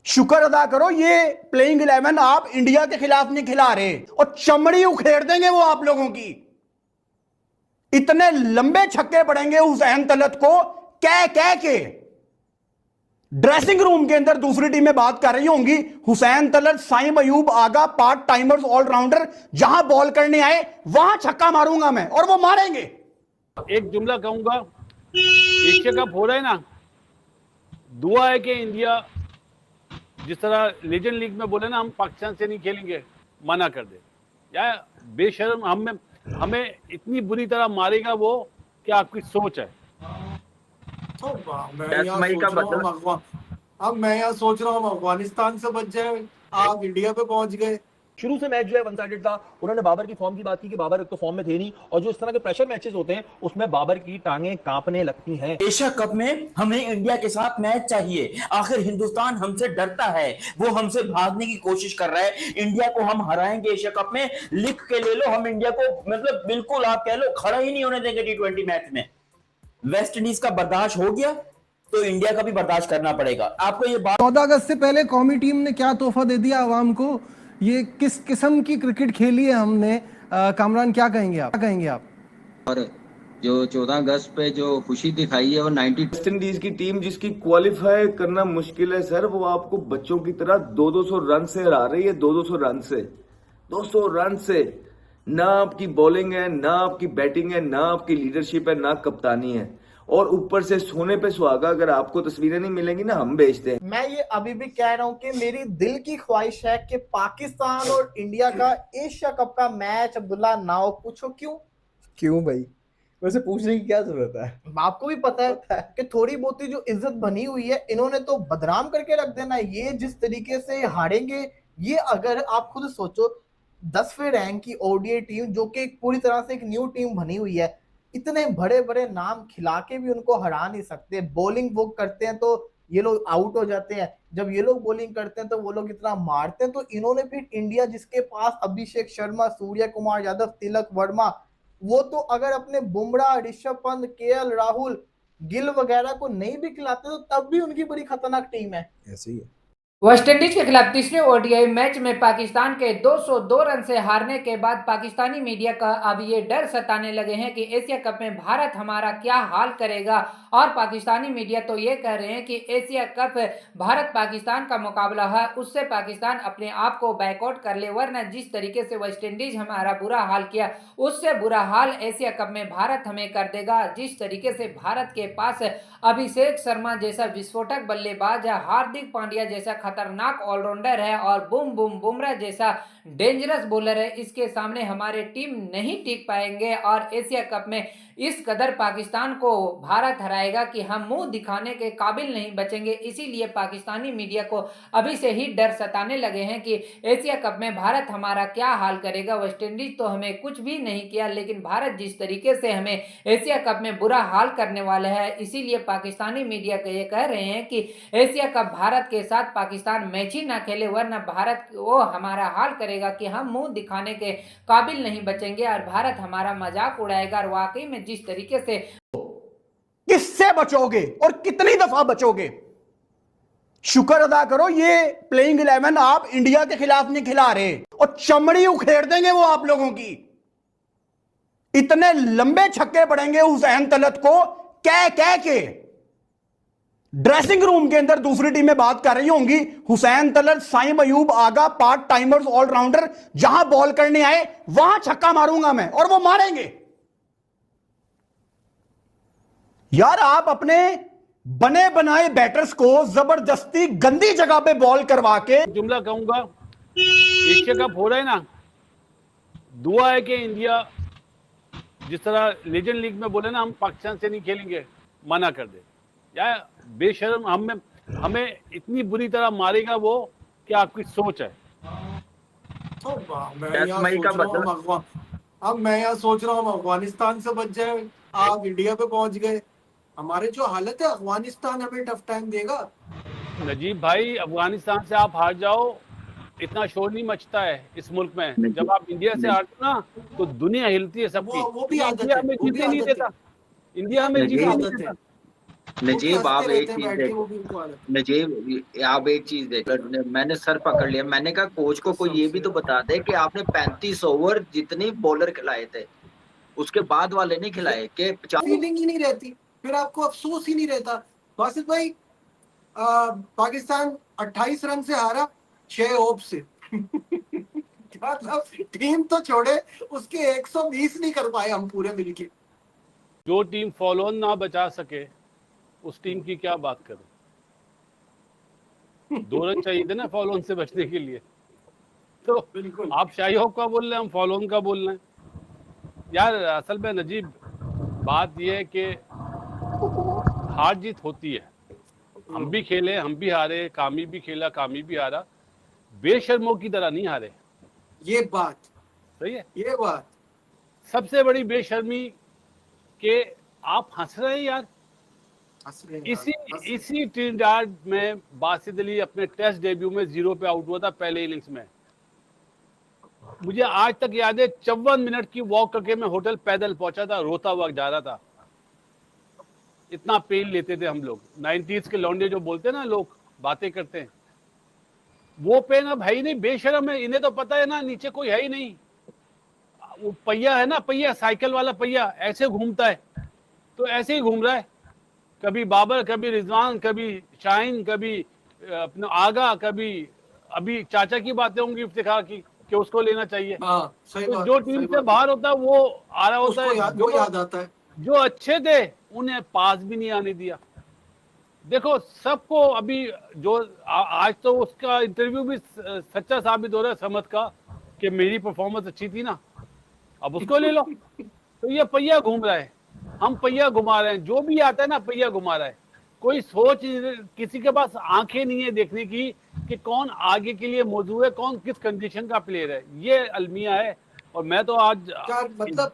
शुक्र अदा करो ये प्लेइंग 11 आप इंडिया के खिलाफ नहीं खिला रहे, और चमड़ी उखेड़ देंगे वो आप लोगों की। इतने लंबे छक्के पड़ेंगे हुसैन तलत को कह कह के। ड्रेसिंग रूम के अंदर दूसरी टीमें बात कर रही होंगी, हुसैन तलत, साइम अयूब आगा, पार्ट टाइमर्स, ऑलराउंडर, जहां बॉल करने आए वहां छक्का मारूंगा मैं, और वो मारेंगे। एक जुमला कहूंगा, एशिया कप हो रहा है ना, दुआ है कि इंडिया जिस तरह लेजेंड लीग में बोले ना हम पाकिस्तान से नहीं खेलेंगे, मना कर दे। या बेशर्म हमें इतनी बुरी तरह मारेगा वो, क्या आपकी सोच है? तो मैं यहाँ सोच रहा हूँ अफगानिस्तान से बच जाए, आप इंडिया पे पहुंच गए। शुरू से मैच जो है वन साइडेड था। उन्होंने बाबर की फॉर्म की बात की कि बाबर एक तो फॉर्म में थे नहीं, और जो इस तरह के प्रेशर मैचेस होते हैं उसमें बाबर की टांगें कांपने लगती हैं। एशिया कप में हमें इंडिया के साथ मैच चाहिए। आखिर हिंदुस्तान हमसे डरता है, वो हमसे भागने की कोशिश कर रहा है। इंडिया को हम हराएंगे एशिया कप में, लिख के ले लो। हम इंडिया को मतलब बिल्कुल आप कह लो खड़ा ही नहीं होने देंगे T20 मैच में। वेस्ट इंडीज का बर्दाश्त हो गया तो इंडिया का भी बर्दाश्त करना पड़ेगा। आपको ये बात 14 अगस्त से पहले कौमी टीम ने क्या तोहफा दे दिया आवाम को, ये किस किस्म की क्रिकेट खेली है हमने। कामरान क्या कहेंगे आप? और जो 14 अगस्त पे जो खुशी दिखाई है वो 90 वेस्ट इंडीज की टीम जिसकी क्वालिफाई करना मुश्किल है सर, वो आपको बच्चों की तरह 200 रन से हरा रही है। 200 रन से 200 रन से ना आपकी बॉलिंग है, ना आपकी बैटिंग है, ना आपकी लीडरशिप है, ना कप्तानी है, और ऊपर से सोने पे सुहागा। अगर आपको तस्वीरें नहीं मिलेंगी ना, हम बेचते हैं। मैं ये अभी भी कह रहा हूं कि मेरी दिल की ख्वाहिश है कि पाकिस्तान और इंडिया का एशिया कप का मैच अब्दुल्ला ना हो। पूछो क्यों भाई, वैसे पूछने की क्या जरूरत है? आपको भी पता है कि थोड़ी बहुत जो इज्जत बनी हुई है इन्होंने तो बदनाम करके रख देना। ये जिस तरीके से हारेंगे, ये अगर आप खुद सोचो 10वें रैंक की ओडीआई टीम जो कि पूरी तरह से एक न्यू टीम बनी हुई है, इतने बड़े बड़े नाम खिला के भी उनको हरा नहीं सकते। बॉलिंग वो करते हैं तो ये लोग आउट हो जाते हैं, जब ये लोग बॉलिंग करते हैं तो वो लोग इतना मारते हैं। तो इन्होंने फिर इंडिया जिसके पास अभिषेक शर्मा, सूर्य कुमार यादव, तिलक वर्मा, वो तो अगर अपने बुमराह, ऋषभ पंत, केएल राहुल, गिल वगैरह को नहीं भी खिलाते तो तब भी उनकी बड़ी खतरनाक टीम है। ऐसे ही है। वेस्टइंडीज के खिलाफ तीसरे ओडीआई मैच में पाकिस्तान के 202 रन से हारने के बाद पाकिस्तानी मीडिया का अब ये डर सताने लगे हैं कि एशिया कप में भारत हमारा क्या हाल करेगा। और पाकिस्तानी मीडिया तो ये कह रहे हैं कि एशिया कप भारत पाकिस्तान का मुकाबला है, उससे पाकिस्तान अपने आप को बैकआउट कर ले, वरना जिस तरीके से वेस्टइंडीज हमारा बुरा हाल किया उससे बुरा हाल एशिया कप में भारत हमें कर देगा। जिस तरीके से भारत के पास अभिषेक शर्मा जैसा विस्फोटक बल्लेबाज है, हार्दिक पांड्या जैसा खतरनाक ऑलराउंडर है, और बुमराह जैसा डेंजरस बॉलर है, इसके सामने हमारे टीम नहीं टिक पाएंगे। और एशिया कप में इस कदर पाकिस्तान को भारत हराएगा कि हम मुंह दिखाने के काबिल नहीं बचेंगे। इसीलिए पाकिस्तानी मीडिया को अभी से ही डर सताने लगे हैं कि एशिया कप में भारत हमारा क्या हाल करेगा। वेस्टइंडीज तो हमें कुछ भी नहीं किया, लेकिन भारत जिस तरीके से हमें एशिया कप में बुरा हाल करने वाला है, इसीलिए पाकिस्तानी मीडिया के ये कह रहे हैं कि एशिया कप भारत के साथ पाकिस्तान मैच ही ना खेले, वरना भारत वो हमारा हाल करेगा कि हम मुंह दिखाने के काबिल नहीं बचेंगे और भारत हमारा मजाक उड़ाएगा। और वाकई में जिस तरीके से किससे बचोगे और कितनी दफा बचोगे? शुक्र अदा करो ये प्लेइंग 11 आप इंडिया के खिलाफ नहीं खिला रहे, और चमड़ी उखेड़ देंगे वो आप लोगों की। इतने लंबे छक्के पड़ेंगे हुसैन तलत को कह कह के। ड्रेसिंग रूम के अंदर दूसरी टीमें बात कर रही होंगी, हुसैन तलत, साइम अयूब आगा, पार्ट टाइमर्स, ऑलराउंडर, जहां बॉल करने आए वहां छक्का मारूंगा मैं, और वो मारेंगे। यार आप अपने बने बनाए बैटर्स को जबरदस्ती गंदी जगह पे बॉल करवा के। जुमला कहूंगा, एशिया कप हो रहा है ना, दुआ है कि इंडिया जिस तरह लेजेंड लीग में बोले ना हम पाकिस्तान से नहीं खेलेंगे, मना कर दे। या बेशर्म हमें इतनी बुरी तरह मारेगा वो, क्या आपकी सोच है? तो मैं यहाँ सोच रहा हूँ अफगानिस्तान से बच जाए, आप इंडिया पे पहुंच गए। हमारे जो हालत है, अफगानिस्तान हमें टफ टाइम देगा। नजीब भाई, अफगानिस्तान से आप हार जाओ, इतना शोर नहीं मचता है इस मुल्क में। जब आप इंडिया से हारते ना तो दुनिया हिलती है सबकी। वो भी आदत इंडिया है, हमें वो भी जीतने नहीं आदत देता, इंडिया हमें जीतने नहीं देता। नजीब आप हंसते एक रहते हैं चीज बैठ के, देखो, वो भी उनको आदत है। नजीब आप एक चीज देखो, मैंने सर पकड़ लिया, मैंने कहा कोच को कोई ये भी तो बता दे कि आपने 35 ओवर जितने बॉलर खिलाए थे उसके बाद वाले नहीं खिलाए कि फीलिंग ही नहीं रहती, फिर आपको अफसोस ही नहीं रहता। बासित भाई, पाकिस्तान 28 रन से हारा 6 ओवर से। मतलब टीम तो छोड़े, उसके 120 नहीं कर पाए हम पूरे मिलके। जो टीम फॉलो ऑन ना बचा सके उस टीम की क्या बात करूं। 2 रन चाहिए थे ना फॉलो ऑन से बचने के लिए, तो बिल्कुल। आप शाही होप का बोल रहे हैं, हम फॉलो ऑन का बोल रहे हैं। यार असल में नजीब बात यह है कि हार जीत होती है, हम भी खेले, हम भी हारे, कामी भी खेला, कामी भी हारा, बेशर्मों की तरह नहीं हारे। ये बात सही है। ये बात सबसे बड़ी बेशर्मी के आप हंस रहे हैं यार। हंस रहे हैं यार, इसी ट्रिनिडाद में बासित अली अपने टेस्ट डेब्यू में 0 पे आउट हुआ था पहले इनिंग्स में। मुझे आज तक याद है 54 मिनट की वॉक करके मैं होटल पैदल पहुंचा था, रोता हुआ जा रहा था, इतना पेन लेते थे हम लोग। 90s के लौंडे जो बोलते हैं ना, लोग बातें करते हैं, वो पेन अब है ही नहीं। बेशरम है, इन्हें तो पता है ना नीचे कोई है ही नहीं। वो पहिया है ना, पहिया साइकिल वाला पहिया ऐसे घूमता है, तो ऐसे ही घूम रहा है, कभी बाबर, कभी रिजवान, कभी शाहीन, कभी अपना आगा, कभी अभी चाचा की बातें होंगी इफ्तिखार की कि उसको लेना चाहिए। हाँ, सही तो बात, जो सही टीम से बात। बाहर होता है वो आ रहा होता उसको है, वो याद आता है। जो अच्छे थे उन्हें पास भी नहीं आने दिया। देखो सबको अभी जो आज तो उसका इंटरव्यू भी सच्चा साबित हो रहा है समझ का कि मेरी परफॉर्मेंस अच्छी थी ना, अब उसको ले लो। तो ये पहिया घूम रहा है, हम पहिया घुमा रहे हैं, जो भी आता है ना पहिया घुमा रहा है। कोई सोच, किसी के पास आंखें नहीं है देखने की कि कौन आगे के लिए मौजूद है, कौन किस कंडीशन का प्लेयर है। ये अलमिया है। और मैं तो आज मतलब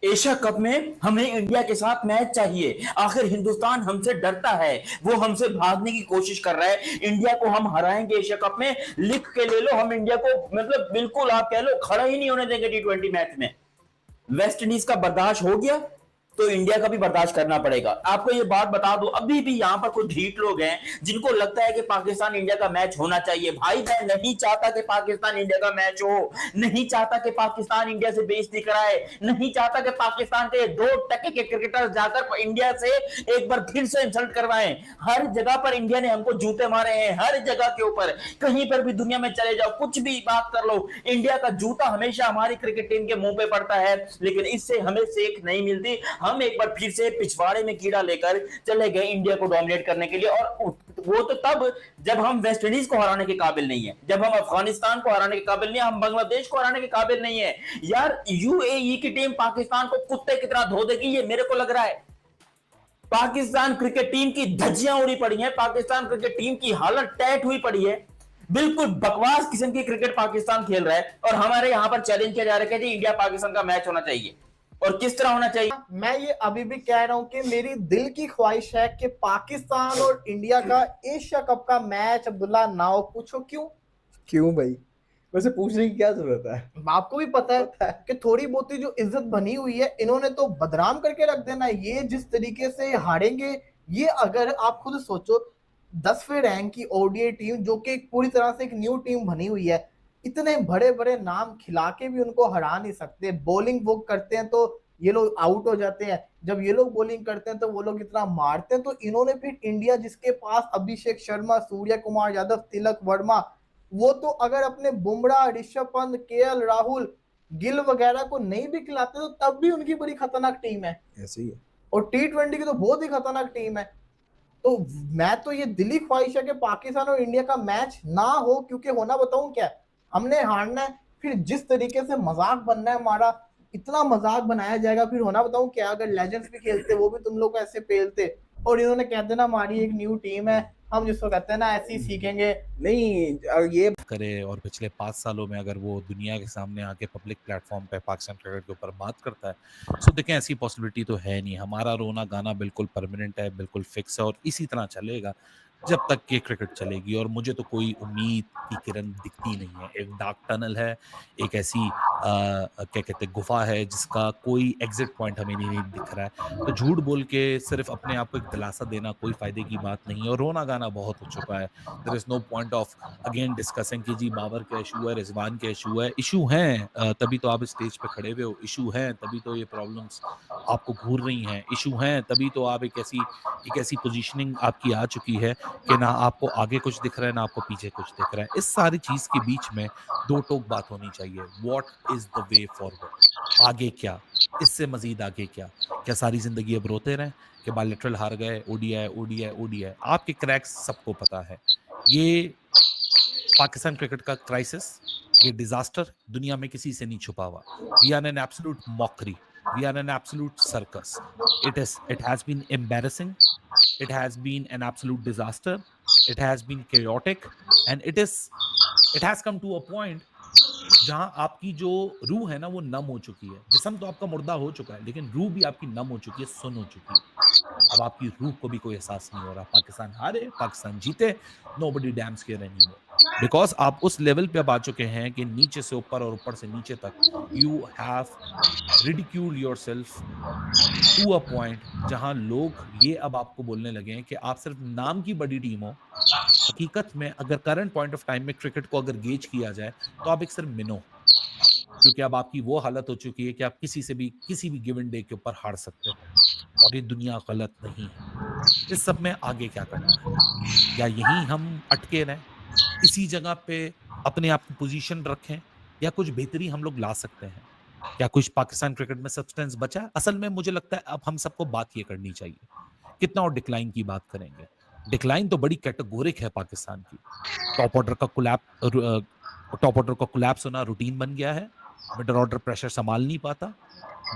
एशिया कप में हमें इंडिया के साथ मैच चाहिए। आखिर हिंदुस्तान हमसे डरता है, वो हमसे भागने की कोशिश कर रहा है। इंडिया को हम हराएंगे एशिया कप में, लिख के ले लो। हम इंडिया को मतलब बिल्कुल आप कह लो खड़ा ही नहीं होने देंगे T20 मैच में। वेस्ट इंडीज का बर्दाश्त हो गया तो इंडिया का भी बर्दाश्त करना पड़ेगा। आपको ये बात बता दो, अभी भी यहां पर कुछ ढीठ लोग हैं जिनको लगता है कि पाकिस्तान इंडिया का मैच होना चाहिए। भाई मैं नहीं चाहता कि पाकिस्तान इंडिया का मैच हो, नहीं चाहता कि पाकिस्तान इंडिया से बेइज्जती कराए, नहीं चाहता कि पाकिस्तान के 2 टके के क्रिकेटर जाकर इंडिया से एक बार फिर से इंसल्ट करवाएं। हर जगह पर इंडिया ने हमको जूते मारे हैं, हर जगह के ऊपर, कहीं पर भी दुनिया में चले जाओ, कुछ भी बात कर लो, इंडिया का जूता हमेशा हमारी क्रिकेट टीम के मुंह पे पड़ता है। लेकिन इससे हमें सीख नहीं मिलती। हम एक बार फिर से पिछवाड़े में कीड़ा लेकर चले गए इंडिया को डोमिनेट करने के लिए। और वो तो तब जब हम वेस्ट इंडीज को हराने के काबिल नहीं है, जब हम अफगानिस्तान को हराने के काबिल नहीं है, हम बांग्लादेश को हराने के काबिल नहीं है। यार यूएई की टीम पाकिस्तान को कुत्ते की तरह धो देगी, ये मेरे को लग रहा है। पाकिस्तान क्रिकेट टीम की धज्जियां उड़ी पड़ी हैं, पाकिस्तान क्रिकेट टीम की हालत टैट हुई पड़ी है। बिल्कुल बकवास किस्म की क्रिकेट पाकिस्तान खेल रहा है और हमारे यहां पर चैलेंज किया जा रहा है कि इंडिया पाकिस्तान का मैच होना चाहिए। और किस तरह होना चाहिए? मैं ये अभी भी कह रहा हूं कि मेरी दिल की ख्वाहिश है कि पाकिस्तान और इंडिया का एशिया कप का मैच अब्दुल्ला ना हो। पूछो क्यों? क्यों भाई? वैसे पूछने की क्या जरूरत है? आपको भी पता है कि थोड़ी बहुत जो इज्जत बनी हुई है इन्होंने तो बदनाम करके रख देना है। ये जिस तरीके से हारेंगे, ये अगर आप खुद सोचो 10वें रैंक की ओडीआई टीम जो कि पूरी तरह से एक न्यू टीम बनी हुई है, इतने बड़े बड़े नाम खिला के भी उनको हरा नहीं सकते। बॉलिंग वो करते हैं तो ये लोग आउट हो जाते हैं, जब ये लोग बॉलिंग करते हैं तो वो लोग इतना मारते हैं। तो इन्होंने फिर इंडिया जिसके पास अभिषेक शर्मा, सूर्य कुमार यादव, तिलक वर्मा, वो तो अगर अपने बुमराह, ऋषभ पंत, केएल राहुल, गिल वगैरह को नहीं भी खिलाते तो तब भी उनकी बड़ी खतरनाक टीम है। ऐसे ही है। और T20 की तो बहुत ही खतरनाक टीम है। तो मैं तो ये दिली ख्वाहिश है कि पाकिस्तान और इंडिया का मैच ना हो, क्योंकि होना बताऊं क्या, हमने हारना है, फिर जिस तरीके से मजाक बनना है हमारा, इतना मजाक बनाया जाएगा। फिर होना बताऊं क्या, अगर लेजेंड्स भी खेलते वो भी तुम लोग ऐसे पेलते और इन्होंने कह देना हमारी एक न्यू टीम है, हम जिसको कहते हैं ना ऐसे ही सीखेंगे। नहीं ये करे और पिछले 5 सालों में अगर वो दुनिया के सामने आके पब्लिक प्लेटफॉर्म पे पाकिस्तान क्रिकेट के ऊपर बात करता है, तो देखें ऐसी पॉसिबिलिटी तो है नहीं। हमारा रोना गाना बिल्कुल परमानेंट है, बिल्कुल फिक्स है और इसी तरह चलेगा जब तक कि क्रिकेट चलेगी। और मुझे तो कोई उम्मीद की किरण दिखती नहीं है। एक डार्क टनल है, एक ऐसी क्या कहते हैं गुफा है जिसका कोई एग्जिट पॉइंट हमें नहीं दिख रहा है। तो झूठ बोल के सिर्फ अपने आप को एक दिलासा देना कोई फायदे की बात नहीं है और रोना गाना बहुत हो चुका है। There is no point of again discussing कि जी बाबर का इशू है, रिजवान का इशू है। इशू हैं तभी तो आप स्टेज पे खड़े हुए हो, इशू हैं तभी तो ये प्रॉब्लम्स आपको घूर रही हैं, इशू हैं तभी तो आप एक ऐसी पोजीशनिंग आपकी आ चुकी है कि ना आपको आगे कुछ दिख रहा है ना आपको पीछे कुछ दिख रहा है। इस सारी चीज के बीच में दो टोक बात होनी चाहिए। What is the way forward? आगे क्या? इससे मजीद आगे क्या? क्या सारी जिंदगी अब रोते रहें कि बायलैटरल हार गए, ओडीआई ओडीआई ओडीआई? आपके क्रैक्स सबको पता है। ये पाकिस्तान क्रिकेट का क्राइसिस, ये डिजास्टर दुनिया में किसी से नहीं छुपा हुआ। We are an absolute mockery, we are an absolute circus. It has been embarrassing, it has been an absolute disaster, it has been chaotic, and it has come to a point जहां आपकी जो रूह है ना वो नम हो चुकी है। जिस्म तो आपका मुर्दा हो चुका है लेकिन रूह भी आपकी नम हो चुकी है, सुन हो चुकी है। अब आपकी रूह को भी कोई एहसास नहीं हो रहा। पाकिस्तान हारे, पाकिस्तान जीते, nobody dams care anymore, because आप उस लेवल पे अब आ चुके हैं कि नीचे से ऊपर और ऊपर से नीचे तक you have ridicule yourself to a point जहां लोग ये अब आपको बोलने लगे हैं कि आप सिर्फ नाम की बड़ी टीम हो। हकीकत में अगर करंट पॉइंट ऑफ टाइम में क्रिकेट को अगर गेज किया जाए तो आप एक सिर्फ मिनो, क्योंकि अब आपकी वो हालत हो चुकी है कि आप किसी भी गिवन डे के ऊपर हार सकते हो और ये दुनिया गलत नहीं है। इस सब में आगे क्या करना है? या यहीं हम अटके रहें, इसी जगह पे अपने आप की पोजीशन रखें, या कुछ बेहतरी हम लोग ला सकते हैं? क्या कुछ पाकिस्तान क्रिकेट में सब्सटेंस बचा है? असल में मुझे लगता है अब हम सबको बात ये करनी चाहिए, कितना और डिक्लाइन की बात करेंगे। डिक्लाइन तो बड़ी कैटेगोरिक है पाकिस्तान की। टॉप ऑर्डर का कोलैप्स होना रूटीन बन गया है। मिडल ऑर्डर प्रेशर संभाल नहीं पाता।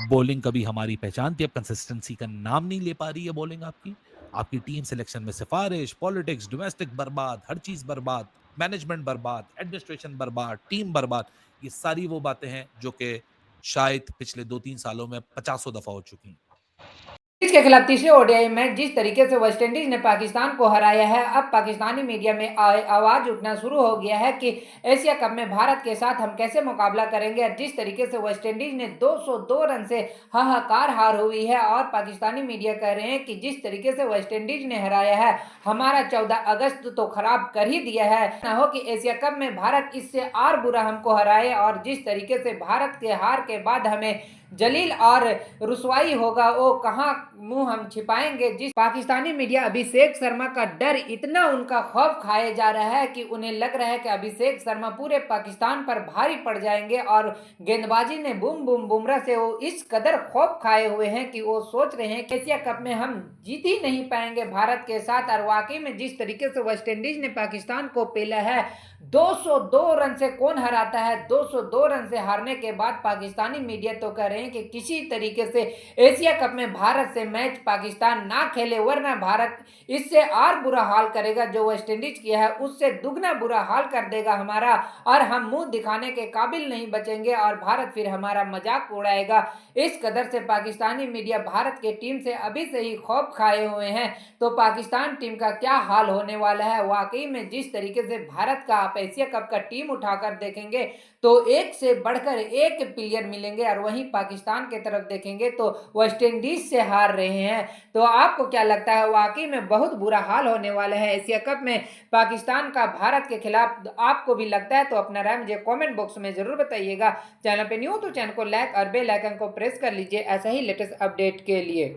बॉलिंग कभी हमारी पहचान थी, अब कंसिस्टेंसी का नाम नहीं ले पा रही है बॉलिंग आपकी टीम सिलेक्शन में सिफारिश, पॉलिटिक्स, डोमेस्टिक बर्बाद, हर चीज बर्बाद, मैनेजमेंट बर्बाद, एडमिनिस्ट्रेशन बर्बाद, टीम बर्बाद। ये सारी वो बातें हैं जो कि शायद पिछले 2-3 सालों में 50 दफा हो चुकी हैं। के खिलाफ तीसरे ओडीआई मैच जिस तरीके से वेस्टइंडीज ने पाकिस्तान को हराया है, अब पाकिस्तानी मीडिया में आवाज उठना शुरू हो गया है कि एशिया कप में भारत के साथ हम कैसे मुकाबला करेंगे। और जिस तरीके से वेस्टइंडीज ने 202 रन से हाहाकार हार हुई है और पाकिस्तानी मीडिया कह रहे हैं कि जिस तरीके से वेस्टइंडीज ने हराया है, हमारा 14 अगस्त तो खराब कर ही दिया है। न हो कि एशिया कप में भारत इससे और बुरा हमको हराए और जिस तरीके से भारत के हार के बाद हमें जलील और रुसवाई होगा, वो कहाँ मुंह हम छिपाएंगे। जिस पाकिस्तानी मीडिया अभिषेक शर्मा का डर इतना उनका खौफ खाए जा रहा है कि उन्हें लग रहा है कि अभिषेक शर्मा पूरे पाकिस्तान पर भारी पड़ जाएंगे और गेंदबाजी ने बुमराह से वो इस कदर खौफ खाए हुए हैं कि वो सोच रहे हैं कि एशिया कप में हम जीत ही नहीं पाएंगे भारत के साथ। और वाकई में जिस तरीके से वेस्टइंडीज ने पाकिस्तान को पेला है, 202 रन से कौन हराता है। 202 रन से हारने के बाद पाकिस्तानी मीडिया तो कह रहे हैं कि किसी तरीके से एशिया कप में भारत से मैच पाकिस्तान ना खेले, वरना भारत इससे और बुरा हाल करेगा। जो वेस्टइंडीज किया है उससे दुगना बुरा हाल कर देगा हमारा, और हम मुंह दिखाने के काबिल नहीं बचेंगे और भारत फिर हमारा मजाक उड़ाएगा। इस कदर से पाकिस्तानी मीडिया भारत के टीम से अभी से ही खौफ खाए हुए हैं। तो पाकिस्तान टीम का क्या हाल होने वाला है। वाकई में जिस तरीके से भारत का आप एशिया कप का टीम उठाकर देखेंगे तो एक से बढ़कर एक प्लेयर मिलेंगे, और वहीं पाकिस्तान के तरफ देखेंगे तो वेस्टइंडीज से हार रहे हैं। तो आपको क्या लगता है, वाकई में बहुत बुरा हाल होने वाला है एशिया कप में पाकिस्तान का भारत के खिलाफ? आपको भी लगता है तो अपना राय मुझे कमेंट बॉक्स में जरूर बताइएगा। चैनल पे न्यू तो चैनल को लाइक और बेल आइकन को प्रेस कर लीजिए ऐसा ही लेटेस्ट अपडेट के लिए।